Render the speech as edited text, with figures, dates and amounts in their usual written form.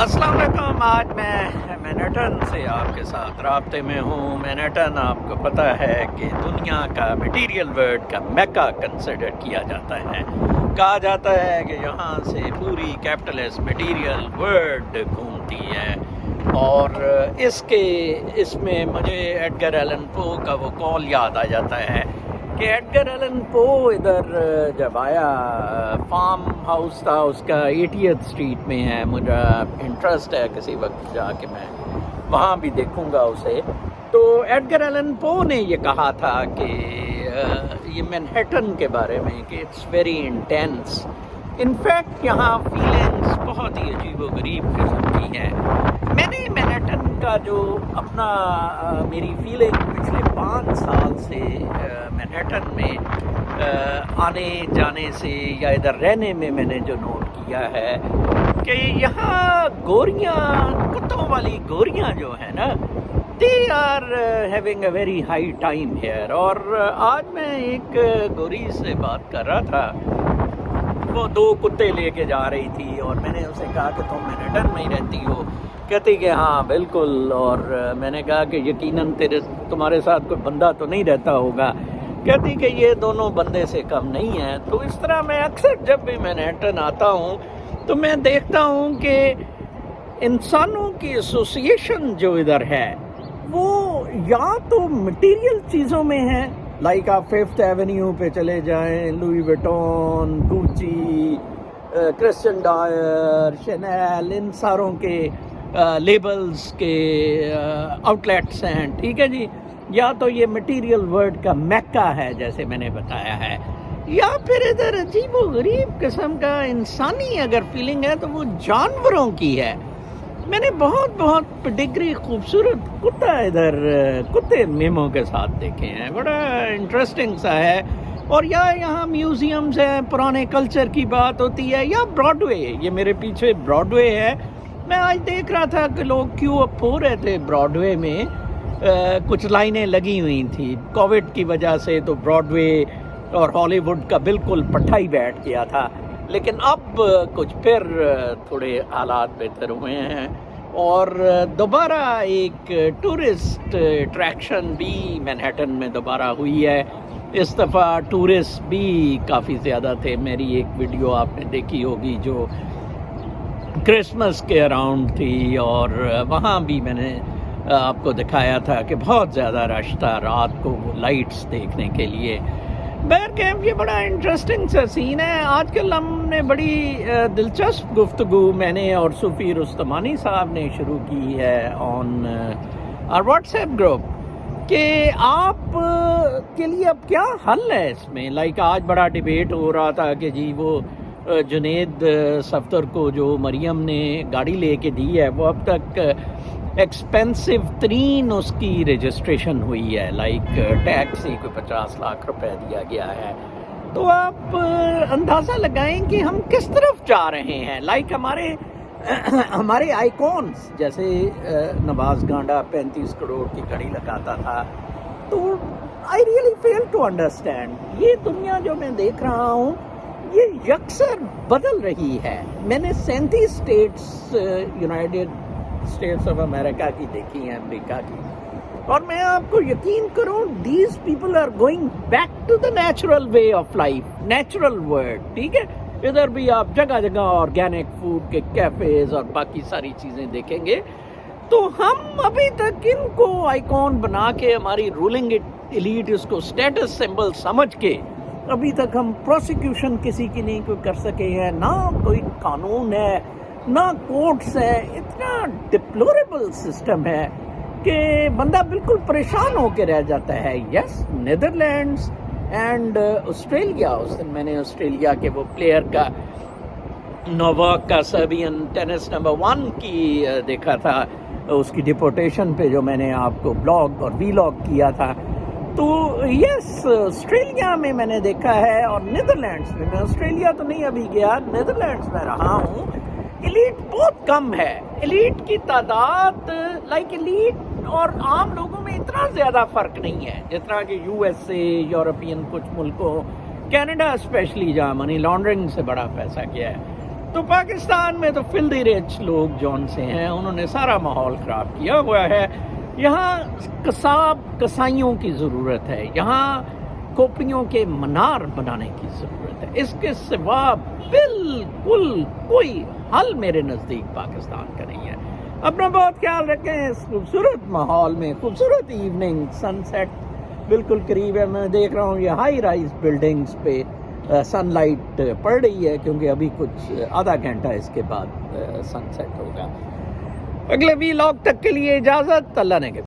السلام علیکم. آج میں مینہٹن سے آپ کے ساتھ رابطے میں ہوں. مینہٹن آپ کو پتہ ہے کہ دنیا کا مٹیریل ورلڈ کا میکا کنسیڈر کیا جاتا ہے. کہا جاتا ہے کہ یہاں سے پوری کیپٹلسٹ مٹیریل ورلڈ گھومتی ہے. اور اس میں مجھے ایڈگر ایلن پو کا وہ کال یاد آ جاتا ہے کہ ایڈگر ایلن پو ادھر جب آیا فارم ہاؤس تھا اس کا 80th اسٹریٹ میں ہے. مجھے انٹرسٹ ہے کسی وقت جا کے میں وہاں بھی دیکھوں گا اسے. تو ایڈگر ایلن پو نے یہ کہا تھا کہ یہ مینہٹن کے بارے میں کہ اٹس ویری انٹینس. انفیکٹ یہاں فیلنگس بہت ہی عجیب و غریب قسم کی ہیں. میں نے مینہٹن کا جو اپنا میری فیلنگ پچھلے 5 سال سے مینہٹن میں آنے جانے سے یا ادھر رہنے میں نے جو نوٹ کیا ہے کہ یہاں گوریاں، کتوں والی گوریاں جو ہیں نا، they are having a very high time here. اور آج میں ایک گوری سے بات کر رہا تھا. وہ 2 کتے لے کے جا رہی تھی اور میں نے اسے کہا کہ تم مینہٹن میں ہی رہتی ہو؟ کہتی کہ ہاں بالکل. اور میں نے کہا کہ یقیناً تمہارے ساتھ کوئی بندہ تو نہیں رہتا ہوگا؟ کہتی کہ یہ دونوں بندے سے کم نہیں ہیں. تو اس طرح میں اکثر جب بھی مینہٹن آتا ہوں تو میں دیکھتا ہوں کہ انسانوں کی ایسوسیشن جو ادھر ہے وہ یا تو مٹیریل چیزوں میں ہے، لائک آپ 5th ایونیو پہ چلے جائیں، لوئی وٹون، گوچی، کرسچن ڈائر، شینیل، ان ساروں کے لیبلز کے آؤٹ لیٹس ہیں، ٹھیک ہے جی. یا تو یہ مٹیریل ورلڈ کا میکا ہے جیسے میں نے بتایا ہے، یا پھر ادھر عجیب و غریب قسم کا انسانی اگر فیلنگ ہے تو وہ جانوروں کی ہے. میں نے بہت پڈگری خوبصورت کتا ادھر کتے میموں کے ساتھ دیکھے ہیں. بڑا انٹرسٹنگ سا ہے. اور یا یہاں میوزیمز ہیں، پرانے کلچر کی بات ہوتی ہے، یا براڈ وے. یہ میرے پیچھے براڈ وے ہے. میں آج دیکھ رہا تھا کہ لوگ کیوں اپ ہو رہے تھے براڈ وے میں. کچھ لائنیں لگی ہوئی تھیں کووڈ کی وجہ سے، تو براڈ وے اور ہالی ووڈ کا بالکل پٹھا ہی بیٹھ گیا تھا. لیکن اب کچھ پھر تھوڑے حالات بہتر ہوئے ہیں اور دوبارہ ایک ٹورسٹ اٹریکشن بھی مینہٹن میں دوبارہ ہوئی ہے. اس دفعہ ٹورسٹ بھی کافی زیادہ تھے. میری ایک ویڈیو آپ نے دیکھی ہوگی جو کرسمس کے اراؤنڈ تھی، اور وہاں بھی میں نے آپ کو دکھایا تھا کہ بہت زیادہ رش تھا رات کو وہ لائٹس دیکھنے کے لیے. بہرکیف یہ بڑا انٹرسٹنگ سا سین ہے. آج کل ہم نے بڑی دلچسپ گفتگو میں نے اور صوفی رستمانی صاحب نے شروع کی ہے آن اور واٹس ایپ گروپ کہ آپ کے لیے اب کیا حل ہے اس میں. لائک آج بڑا ڈیبیٹ ہو رہا تھا کہ جی وہ جنید صفدر کو جو مریم نے گاڑی لے کے دی ہے وہ اب تک ایکسپینسو ترین اس کی رجسٹریشن ہوئی ہے. لائک ٹیکسی کو 50 لاکھ روپے دیا گیا ہے. تو آپ اندازہ لگائیں کہ ہم کس طرف جا رہے ہیں. لائک ہمارے آئیکونس جیسے نواز گانڈا 35 کروڑ کی گھڑی لگاتا تھا. تو I really feel to understand. یہ دنیا جو میں دیکھ رہا ہوں یہ یکسر بدل رہی ہے. میں نے 37 states united states of America کی دیکھی ہیں، امریکہ کی، اور میں آپ کو یقین کروں these people are going back to the natural way of life, natural world. ٹھیک ہے، ادھر بھی آپ جگہ جگہ آرگینک فوڈ کے کیفیز اور باقی ساری چیزیں دیکھیں گے. تو ہم ابھی تک ان کو آئیکن بنا کے ہماری رولنگ ایلیٹ اس کو اسٹیٹس سمبل سمجھ کے ابھی تک ہم پروسیکیوشن کسی کی نہیں کوئی کر سکے ہیں. نہ کوئی قانون ہے، نہ کورٹس ہے. اتنا ڈپلوریبل سسٹم ہے کہ بندہ بالکل پریشان ہو کے رہ جاتا ہے. یس، نیدرلینڈس اینڈ آسٹریلیا. اس دن میں نے آسٹریلیا کے وہ پلیئر کا، نوواک کا، سربین ٹینس نمبر 1 کی دیکھا تھا، اس کی ڈپورٹیشن پہ جو میں نے آپ کو بلاگ اور وی لاگ کیا تھا. تو یس، آسٹریلیا میں نے دیکھا ہے اور نیدرلینڈس میں آسٹریلیا تو نہیں ابھی گیا، نیدرلینڈس میں رہا ہوں. ایلیٹ بہت کم ہے. ایلیٹ کی تعداد لائک ایلیٹ اور عام لوگوں میں اتنا زیادہ فرق نہیں ہے جتنا کہ یو ایس اے، یورپین کچھ ملکوں، کینیڈا اسپیشلی جہاں منی لانڈرنگ سے بڑا پیسہ کیا ہے. تو پاکستان میں تو فلدی ریچ لوگ جون سے ہیں، انہوں نے سارا ماحول خراب کیا ہوا ہے. یہاں قصاب قصائیوں کی ضرورت ہے، یہاں کھوپڑیوں کے منار بنانے کی ضرورت ہے. اس کے سوا بالکل کوئی حل میرے نزدیک پاکستان کا نہیں ہے. اپنا بہت خیال رکھیں. اس خوبصورت ماحول میں خوبصورت ایوننگ، سن سیٹ بالکل قریب ہے. میں دیکھ رہا ہوں یہ ہائی رائز بلڈنگز پہ سن لائٹ پڑ رہی ہے، کیونکہ ابھی کچھ آدھا گھنٹہ اس کے بعد سن سیٹ ہوگا. اگلے وی لاگ تک کے لیے اجازت. اللہ نے